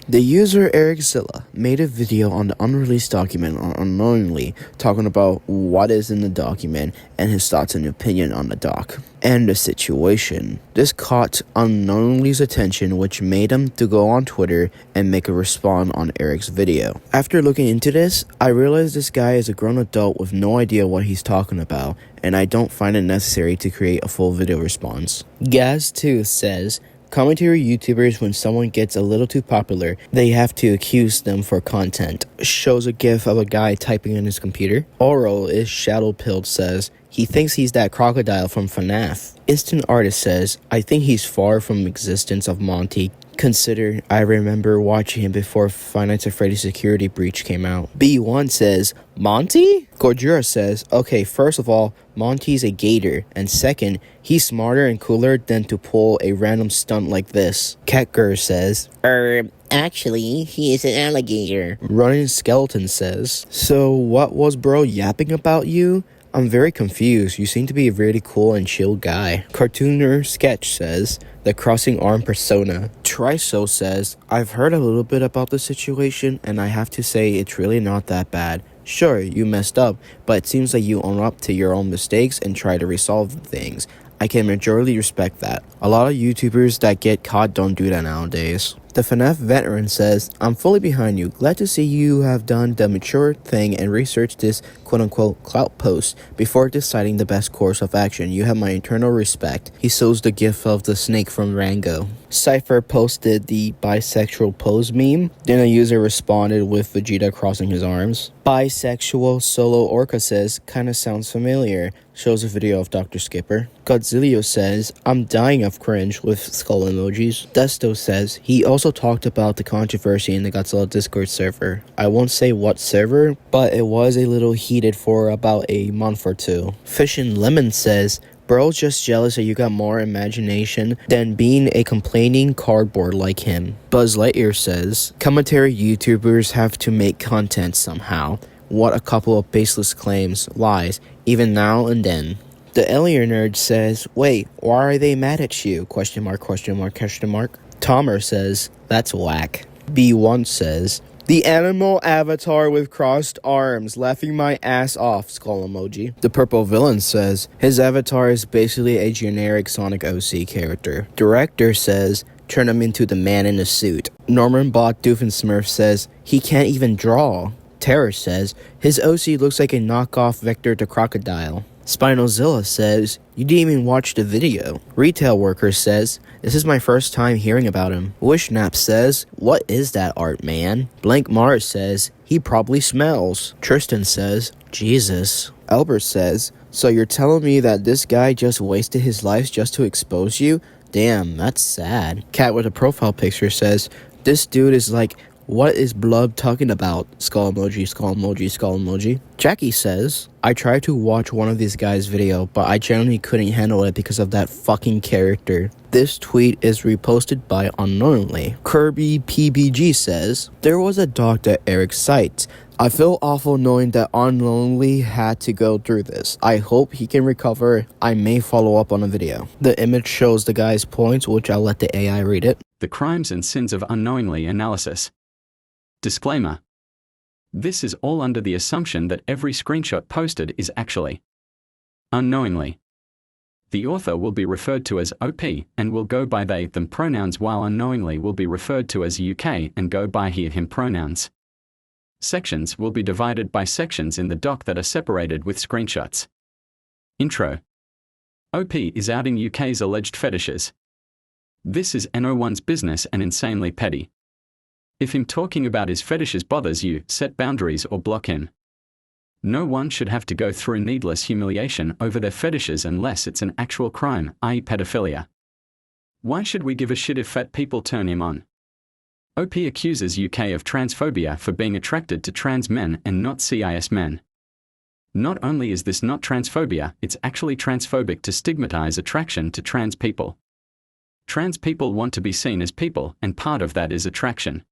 The user Erickzilla made a video on the unreleased document on Unknowingly talking about what is in the document and his thoughts and opinion on the doc and the situation. This caught Unknowingly's attention, which made him to go on Twitter and make a response on Eric's video. After looking into this, I realized this guy is a grown adult with no idea what he's talking about, and I don't find it necessary to create a full video response. Gaz2 says, commentary YouTubers, when someone gets a little too popular, they have to accuse them for content. Shows a gif of a guy typing in his computer. Oral is shadow-pilled says, he thinks he's that crocodile from FNAF. Instant Artist says, I think he's far from existence of Monty. Consider I remember watching him before Five Nights at Freddy's Security Breach came out. B1 says, Monty? Gordura says, okay, first of all, Monty's a gator, and second, he's smarter and cooler than to pull a random stunt like this. Catger says, Actually, he is an alligator. Running Skeleton says, so what was bro yapping about you? I'm very confused. You seem to be a really cool and chill guy. Cartooner Sketch says, the crossing arm persona. Triso says, I've heard a little bit about the situation, and I have to say it's really not that bad. Sure, you messed up, but it seems like you own up to your own mistakes and try to resolve things. I can majorly respect that. A lot of YouTubers that get caught don't do that nowadays. The FNAF veteran says, I'm fully behind you. Glad to see you have done the mature thing and researched this quote-unquote clout post before deciding the best course of action. You have my eternal respect. He shows the gif of the snake from Rango. Cypher posted the bisexual pose meme. Then a user responded with Vegeta crossing his arms. Bisexual Solo Orca says, kinda sounds familiar. Shows a video of Dr. Skipper. Godzilla says, I'm dying of cringe with skull emojis. Desto says, he also talked about the controversy in the Godzilla Discord server. I won't say what server, but it was a little heated for about a month or two. Fish and Lemon says, bro's just jealous that you got more imagination than being a complaining cardboard like him. Buzz Lightyear says, commentary YouTubers have to make content somehow. What a couple of baseless claims, lies, even now and then. The Alien Nerd says, wait, why are they mad at you? Question mark, question mark, question mark. Tomer says, that's whack. B1 says, the animal avatar with crossed arms, laughing my ass off, skull emoji. The Purple Villain says, his avatar is basically a generic Sonic OC character. Director says, turn him into the man in the suit. Norman Bot Doofensmurf says, he can't even draw. Terror says, his OC looks like a knockoff Vector the Crocodile. Spinozilla says, you didn't even watch the video. Retail Worker says, this is my first time hearing about him. Wishnap says, what is that art, man? Blank Mars says, he probably smells. Tristan says, Jesus. Albert says, so you're telling me that this guy just wasted his life just to expose you? Damn, that's sad. Cat with a profile picture says, this dude is like, what is Blub talking about? Skull emoji, skull emoji, skull emoji. Jackie says, I tried to watch one of these guys' video, but I generally couldn't handle it because of that fucking character. This tweet is reposted by Unknowingly. Kirby PBG says, there was a doc that Eric cites. I feel awful knowing that Unknowingly had to go through this. I hope he can recover. I may follow up on a video. The image shows the guy's points, which I'll let the AI read it. The crimes and sins of Unknowingly analysis. Disclaimer. This is all under the assumption that every screenshot posted is actually unknowingly. The author will be referred to as OP and will go by they, them pronouns, while unknowingly will be referred to as UK and go by he, him pronouns. Sections will be divided by sections in the doc that are separated with screenshots. Intro. OP is outing UK's alleged fetishes. This is no-one's business and insanely petty. If him talking about his fetishes bothers you, set boundaries or block him. No one should have to go through needless humiliation over their fetishes unless it's an actual crime, i.e. pedophilia. Why should we give a shit if fat people turn him on? OP accuses UK of transphobia for being attracted to trans men and not cis men. Not only is this not transphobia, it's actually transphobic to stigmatize attraction to trans people. Trans people want to be seen as people, and part of that is attraction.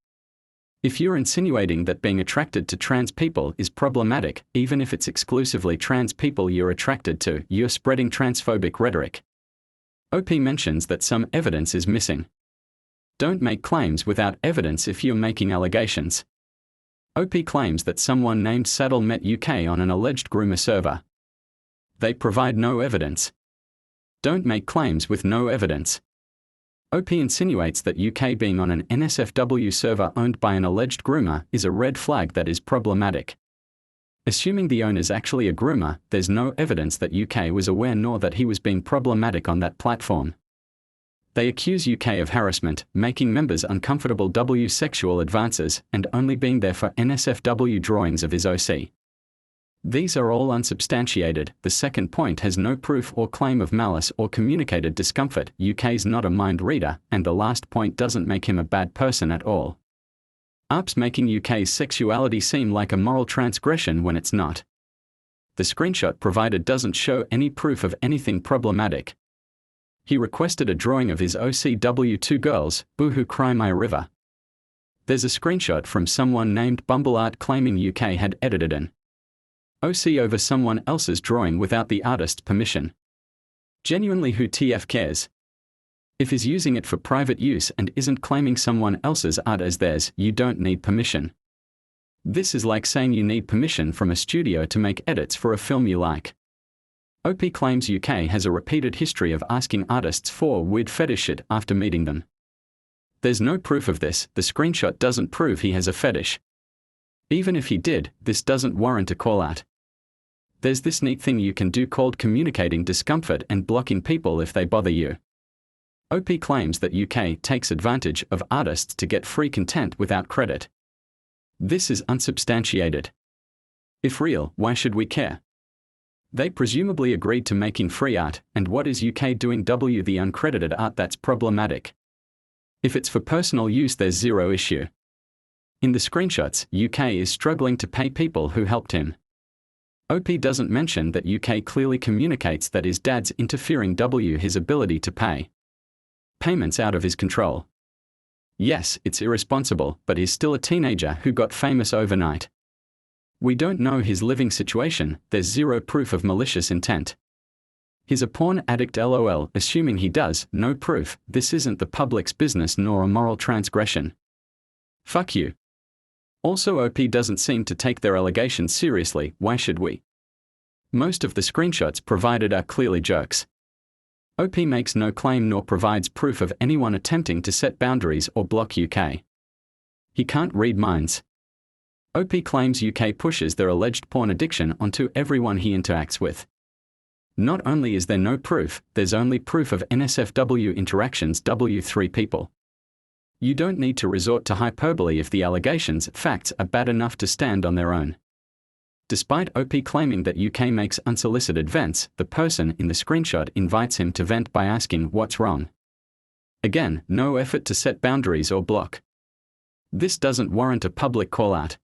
If you're insinuating that being attracted to trans people is problematic, even if it's exclusively trans people you're attracted to, you're spreading transphobic rhetoric. OP mentions that some evidence is missing. Don't make claims without evidence if you're making allegations. OP claims that someone named Saddle met UK on an alleged groomer server. They provide no evidence. Don't make claims with no evidence. OP insinuates that UK being on an NSFW server owned by an alleged groomer is a red flag that is problematic. Assuming the owner's actually a groomer, there's no evidence that UK was aware nor that he was being problematic on that platform. They accuse UK of harassment, making members uncomfortable sexual advances, and only being there for NSFW drawings of his OC. These are all unsubstantiated. The second point has no proof or claim of malice or communicated discomfort. UK's not a mind reader, and the last point doesn't make him a bad person at all. ARP's making UK's sexuality seem like a moral transgression when it's not. The screenshot provided doesn't show any proof of anything problematic. He requested a drawing of his OCW2 girls, boohoo cry my river. There's a screenshot from someone named BumbleArt claiming UK had edited an OC over someone else's drawing without the artist's permission. Genuinely, who TF cares? If he's using it for private use and isn't claiming someone else's art as theirs, you don't need permission. This is like saying you need permission from a studio to make edits for a film you like. OP claims UK has a repeated history of asking artists for weird fetish shit after meeting them. There's no proof of this. The screenshot doesn't prove he has a fetish. Even if he did, this doesn't warrant a call-out. There's this neat thing you can do called communicating discomfort and blocking people if they bother you. OP claims that UK takes advantage of artists to get free content without credit. This is unsubstantiated. If real, why should we care? They presumably agreed to making free art, and what is UK doing the uncredited art that's problematic? If it's for personal use, there's zero issue. In the screenshots, UK is struggling to pay people who helped him. OP doesn't mention that UK clearly communicates that his dad's interfering his ability to pay. Payments out of his control. Yes, it's irresponsible, but he's still a teenager who got famous overnight. We don't know his living situation. There's zero proof of malicious intent. He's a porn addict lol, assuming he does, no proof. This isn't the public's business nor a moral transgression. Fuck you. Also, OP doesn't seem to take their allegations seriously. Why should we? Most of the screenshots provided are clearly jokes. OP makes no claim nor provides proof of anyone attempting to set boundaries or block UK. He can't read minds. OP claims UK pushes their alleged porn addiction onto everyone he interacts with. Not only is there no proof, there's only proof of NSFW interactions W3 people. You don't need to resort to hyperbole if the allegations, facts are bad enough to stand on their own. Despite OP claiming that UK makes unsolicited vents, the person in the screenshot invites him to vent by asking what's wrong. Again, no effort to set boundaries or block. This doesn't warrant a public call-out.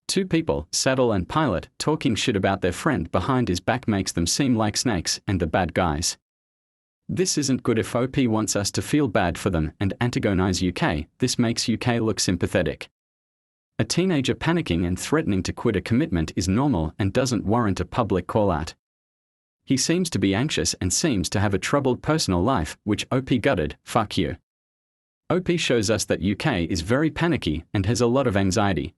Two people, Saddle and Pilot, talking shit about their friend behind his back makes them seem like snakes and the bad guys. This isn't good. If OP wants us to feel bad for them and antagonize UK, this makes UK look sympathetic. A teenager panicking and threatening to quit a commitment is normal and doesn't warrant a public call-out. He seems to be anxious and seems to have a troubled personal life, which OP gutted. Fuck you. OP shows us that UK is very panicky and has a lot of anxiety.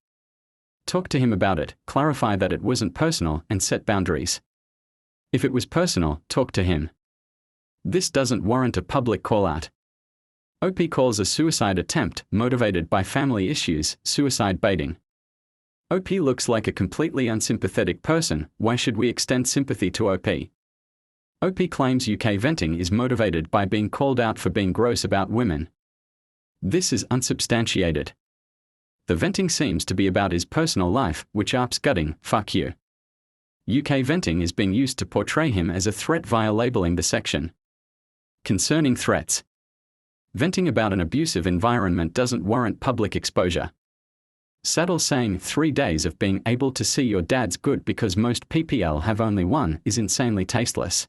Talk to him about it, clarify that it wasn't personal, and set boundaries. If it was personal, talk to him. This doesn't warrant a public call-out. OP calls a suicide attempt, motivated by family issues, suicide baiting. OP looks like a completely unsympathetic person. Why should we extend sympathy to OP? OP claims UK venting is motivated by being called out for being gross about women. This is unsubstantiated. The venting seems to be about his personal life, which ARP's gutting. Fuck you. UK venting is being used to portray him as a threat via labeling the section. Concerning threats. Venting about an abusive environment doesn't warrant public exposure. Saddle saying 3 days of being able to see your dad's good because most PPL have only one is insanely tasteless.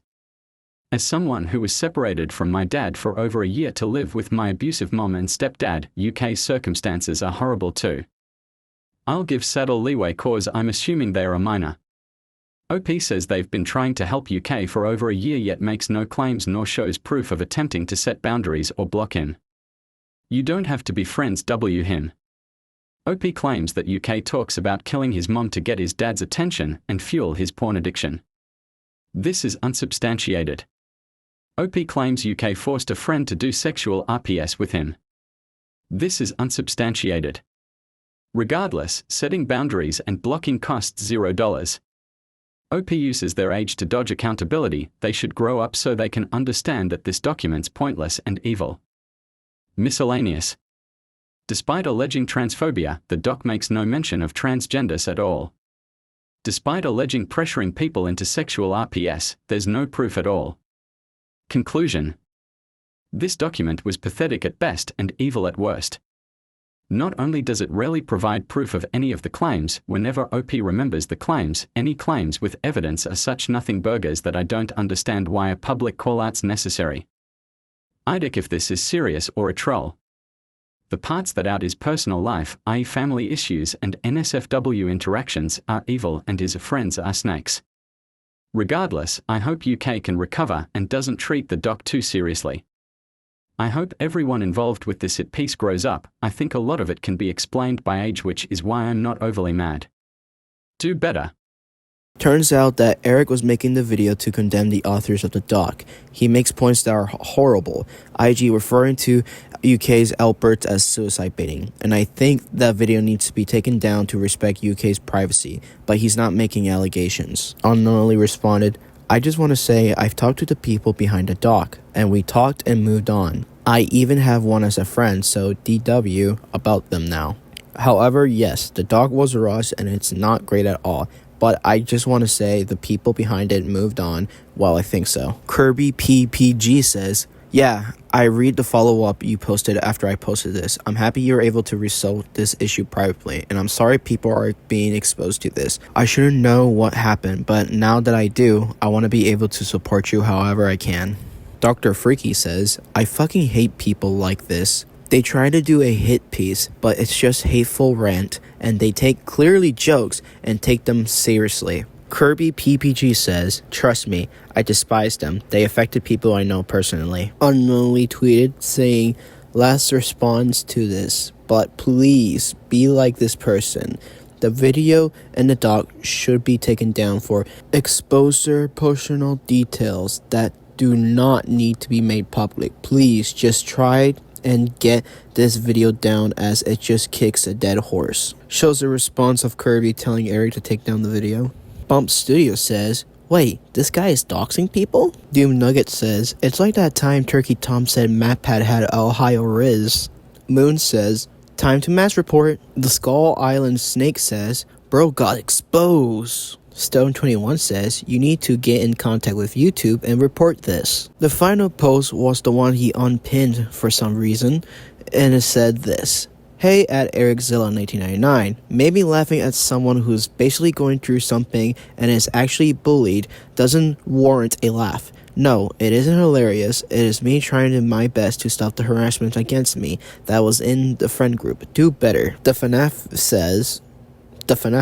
As someone who was separated from my dad for over a year to live with my abusive mom and stepdad, UK's circumstances are horrible too. I'll give Saddle leeway cause I'm assuming they are a minor. OP says they've been trying to help UK for over a year yet makes no claims nor shows proof of attempting to set boundaries or block him. You don't have to be friends W him. OP claims that UK talks about killing his mom to get his dad's attention and fuel his porn addiction. This is unsubstantiated. OP claims UK forced a friend to do sexual RPS with him. This is unsubstantiated. Regardless, setting boundaries and blocking costs $0. OP uses their age to dodge accountability. They should grow up so they can understand that this document's pointless and evil. Miscellaneous. Despite alleging transphobia, the doc makes no mention of transgenders at all. Despite alleging pressuring people into sexual RPS, there's no proof at all. Conclusion. This document was pathetic at best and evil at worst. Not only does it rarely provide proof of any of the claims, whenever OP remembers the claims, any claims with evidence are such nothing burgers that I don't understand why a public call-out's necessary. I'd if this is serious or a troll. The parts that out his personal life, i.e. family issues and NSFW interactions, are evil and his friends are snakes. Regardless, I hope UK can recover and doesn't treat the doc too seriously. I hope everyone involved with this hit piece grows up. I think a lot of it can be explained by age, which is why I'm not overly mad. Do better. Turns out that Eric was making the video to condemn the authors of the doc. He makes points that are horrible, IG referring to UK's outbursts as suicide baiting, and I think that video needs to be taken down to respect UK's privacy, but he's not making allegations. Unknowingly responded, I just want to say I've talked to the people behind the doc, and we talked and moved on. I even have one as a friend, so DW about them now. However, yes, the doc was rushed and it's not great at all. But I just want to say the people behind it moved on. Well, I think so. Kirby PPG says, yeah, I read the follow-up you posted after I posted this. I'm happy you're able to resolve this issue privately, and I'm sorry people are being exposed to this. I shouldn't know what happened, but now that I do, I want to be able to support you however I can. Dr. Freaky says, I fucking hate people like this. They try to do a hit piece, but it's just hateful rant, and they take clearly jokes and take them seriously. Kirby PPG says, trust me, I despise them. They affected people I know personally. Unknowingly tweeted saying, last response to this, but please be like this person. The video and the doc should be taken down for exposure personal details that do not need to be made public. Please just try and get this video down as it just kicks a dead horse. Shows a response of Kirby telling Eric to take down the video. Bump Studio says, wait, this guy is doxing people? Doom Nugget says, it's like that time Turkey Tom said MatPat had Ohio Riz. Moon says, time to mass report. The Skull Island Snake says, bro got exposed. Stone21 says, you need to get in contact with YouTube and report this. The final post was the one he unpinned for some reason, and it said this. Hey at Erickzilla1999, maybe laughing at someone who's basically going through something and is actually bullied doesn't warrant a laugh. No, it isn't hilarious. It is me trying to my best to stop the harassment against me that was in the friend group. Do better. The FNAF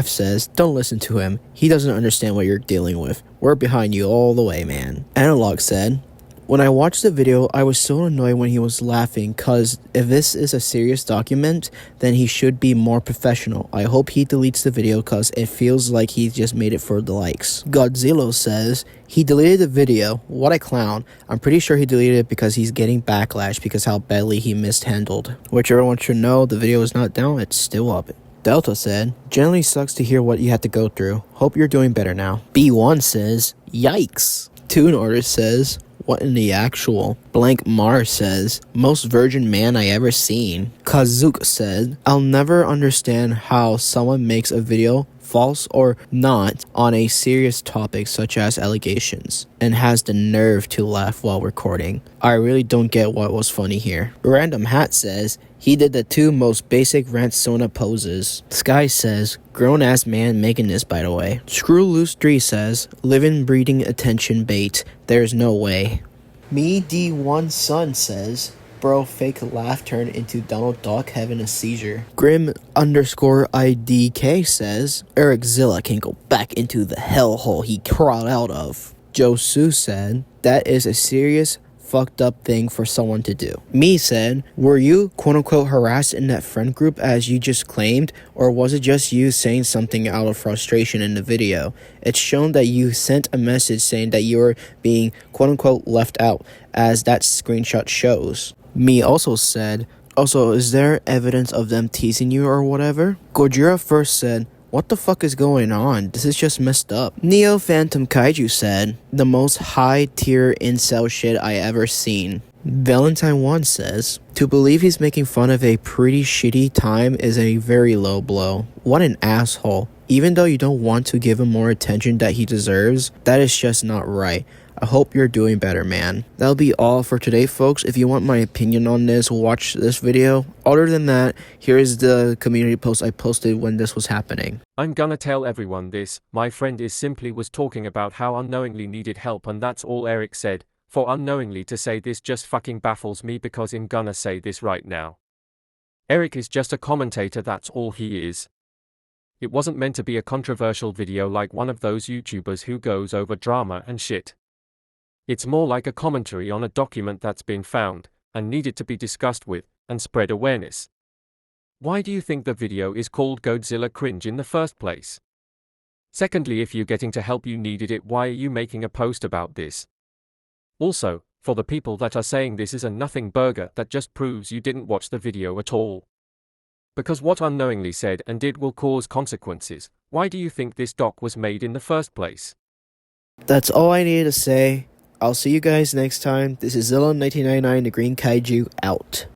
says, don't listen to him. He doesn't understand what you're dealing with. We're behind you all the way, man. Analog said, when I watched the video, I was so annoyed when he was laughing, cause if this is a serious document, then he should be more professional. I hope he deletes the video cause it feels like he just made it for the likes. Godzilla says, he deleted the video. What a clown. I'm pretty sure he deleted it because he's getting backlash because how badly he mishandled. Which everyone should know, the video is not down, it's still up. Delta said, generally sucks to hear what you had to go through. Hope you're doing better now. B1 says, yikes. Tune Artist says, what in the actual? Blank Mars says, most virgin man I ever seen. Kazook said, I'll never understand how someone makes a video, false or not, on a serious topic such as allegations, and has the nerve to laugh while recording. I really don't get what was funny here. Random Hat says, he did the two most basic rant Sona poses. Sky says, grown-ass man making this, by the way. Screw Loose 3 says, living breeding attention bait. There's no way. Me D1 Sun says, bro fake laugh turned into Donald Duck having a seizure. Grim_IDK says, Erickzilla can go back into the hellhole he crawled out of. Josu said, that is a serious fucked up thing for someone to do. Me said, were you quote unquote harassed in that friend group as you just claimed, or was it just you saying something out of frustration in the video? It's shown that you sent a message saying that you were being quote unquote left out, as that screenshot shows. Me also said, also, is there evidence of them teasing you or whatever? Gojira first said, what the fuck is going on? This is just messed up. Neo Phantom Kaiju said, the most high tier incel shit I ever seen. Valentine1 says, to believe he's making fun of a pretty shitty time is a very low blow. What an asshole. Even though you don't want to give him more attention that he deserves, that is just not right. I hope you're doing better, man. That'll be all for today, folks. If you want my opinion on this, watch this video. Other than that, here's the community post I posted when this was happening. I'm gonna tell everyone this. My friend is simply was talking about how unknowingly needed help, and that's all Eric said. For unknowingly to say this just fucking baffles me, because I'm gonna say this right now. Eric is just a commentator, that's all he is. It wasn't meant to be a controversial video like one of those YouTubers who goes over drama and shit. It's more like a commentary on a document that's been found, and needed to be discussed with, and spread awareness. Why do you think the video is called Godzilla Cringe in the first place? Secondly, if you're getting to help you needed it, why are you making a post about this? Also, for the people that are saying this is a nothing burger, that just proves you didn't watch the video at all. Because what unknowingly said and did will cause consequences. Why do you think this doc was made in the first place? That's all I needed to say. I'll see you guys next time. This is Zilla1999, the Green Kaiju, out.